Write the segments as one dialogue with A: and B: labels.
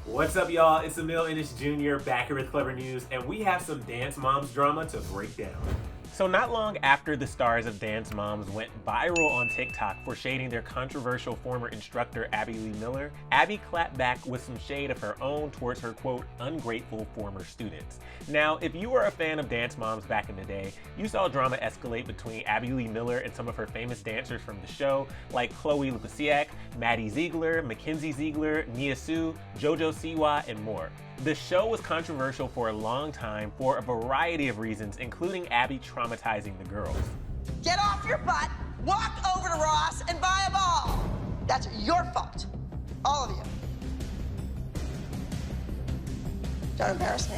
A: What's up, y'all? It's Emile, Ennis Jr. back here with Clevver News, and we have some Dance Moms drama to break down. So not long after the stars of Dance Moms went viral on TikTok for shading their controversial former instructor Abby Lee Miller, Abby clapped back with some shade of her own towards her, quote, ungrateful former students. Now, if you were a fan of Dance Moms back in the day, you saw drama escalate between Abby Lee Miller and some of her famous dancers from the show, like Chloe Lukasiak, Maddie Ziegler, Mackenzie Ziegler, Sioux, JoJo Siwa, and more. The show was controversial for a long time for a variety of reasons, including Abby traumatizing the girls.
B: Get off your butt, walk over to Ross, and buy a ball. That's your fault. All of you. Don't embarrass me.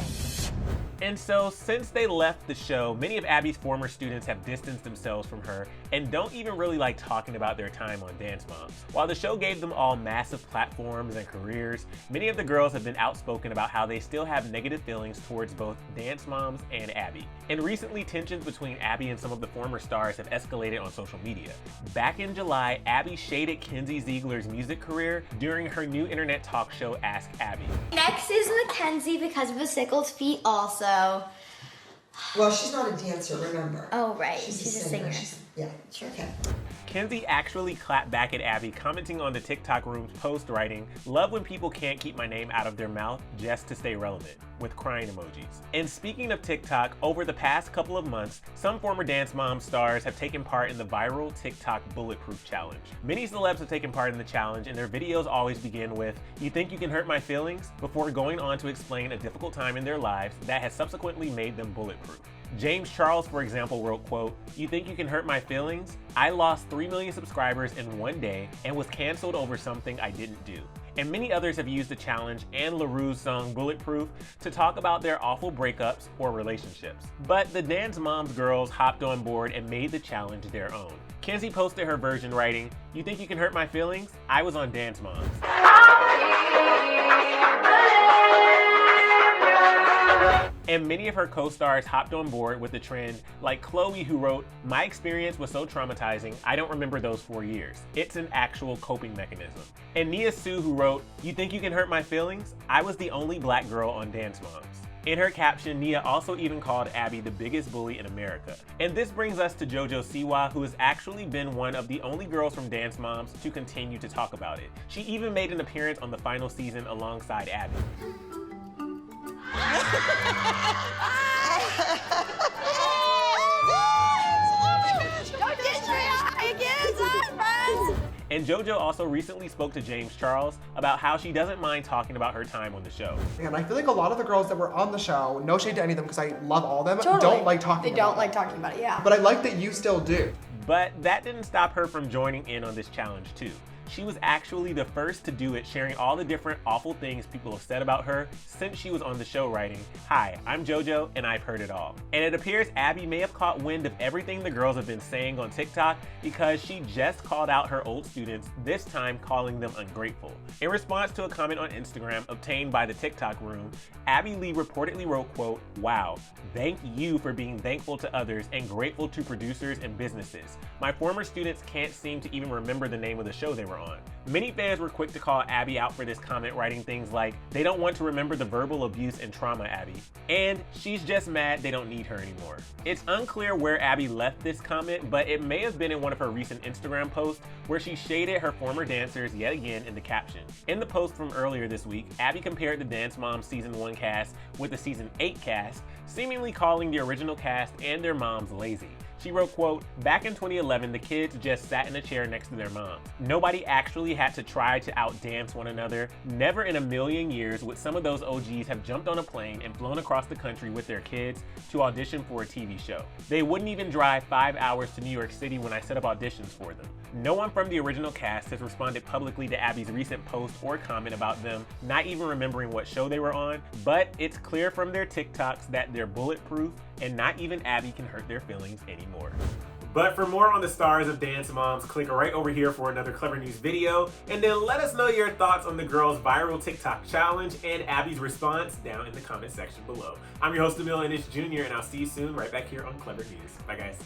A: And so, since they left the show, many of Abby's former students have distanced themselves from her and don't even really like talking about their time on Dance Moms. While the show gave them all massive platforms and careers, many of the girls have been outspoken about how they still have negative feelings towards both Dance Moms and Abby. And recently, tensions between Abby and some of the former stars have escalated on social media. Back in July, Abby shaded Mackenzie Ziegler's music career during her new internet talk show, Ask Abby.
C: Next is Mackenzie because of the sickled feet also.
B: Well, she's not a dancer, remember.
C: Oh, right.
B: She's
C: a singer.
B: Yeah, okay.
A: Kenzie actually clapped back at Abby, commenting on the TikTok room's post, writing, "Love when people can't keep my name out of their mouth just to stay relevant," with crying emojis. And speaking of TikTok, over the past couple of months, some former Dance Mom stars have taken part in the viral TikTok Bulletproof Challenge. Many celebs have taken part in the challenge, and their videos always begin with, "You think you can hurt my feelings?" before going on to explain a difficult time in their lives that has subsequently made them bulletproof. James Charles, for example, wrote, quote, "You think you can hurt my feelings? I lost 3 million subscribers in one day and was canceled over something I didn't do." And many others have used the challenge and LaRue's song Bulletproof to talk about their awful breakups or relationships. But the Dance Moms girls hopped on board and made the challenge their own. Kenzie posted her version, writing, "You think you can hurt my feelings? I was on Dance Moms." And many of her co-stars hopped on board with the trend, like Chloe, who wrote, "My experience was so traumatizing, I don't remember those 4 years. It's an actual coping mechanism." And Sioux, who wrote, "You think you can hurt my feelings? I was the only black girl on Dance Moms." In her caption, Nia also even called Abby the biggest bully in America. And this brings us to JoJo Siwa, who has actually been one of the only girls from Dance Moms to continue to talk about it. She even made an appearance on the final season alongside Abby. And JoJo also recently spoke to James Charles about how she doesn't mind talking about her time on the show.
D: And I feel like a lot of the girls that were on the show, no shade to any of them because I love all of them,
E: Totally.
D: don't like talking
E: They don't
D: about
E: like
D: it.
E: talking about it, yeah.
D: But I like that you still do.
A: But that didn't stop her from joining in on this challenge too. She was actually the first to do it, sharing all the different awful things people have said about her since she was on the show, writing, "Hi, I'm JoJo and I've heard it all." And it appears Abby may have caught wind of everything the girls have been saying on TikTok because she just called out her old students, this time calling them ungrateful. In response to a comment on Instagram obtained by the TikTok room, Abby Lee reportedly wrote, quote, "Wow, thank you for being thankful to others and grateful to producers and businesses. My former students can't seem to even remember the name of the show they were on." Many fans were quick to call Abby out for this comment, writing things like, "They don't want to remember the verbal abuse and trauma, Abby," and "She's just mad they don't need her anymore." It's unclear where Abby left this comment, but it may have been in one of her recent Instagram posts where she shaded her former dancers yet again in the caption. In the post from earlier this week, Abby compared the Dance Moms Season 1 cast with the Season 8 cast, seemingly calling the original cast and their moms lazy. She wrote, quote, "Back in 2011, the kids just sat in a chair next to their mom. Nobody actually had to try to outdance one another. Never in a million years would some of those OGs have jumped on a plane and flown across the country with their kids to audition for a TV show. They wouldn't even drive 5 hours to New York City when I set up auditions for them." No one from the original cast has responded publicly to Abby's recent post or comment about them not even remembering what show they were on, but it's clear from their TikToks that they're bulletproof and not even Abby can hurt their feelings anymore. But for more on the stars of Dance Moms, click right over here for another Clevver News video, and then let us know your thoughts on the girls' viral TikTok challenge and Abby's response down in the comment section below. I'm your host, Emile Ennis Jr., and I'll see you soon right back here on Clevver News. Bye, guys.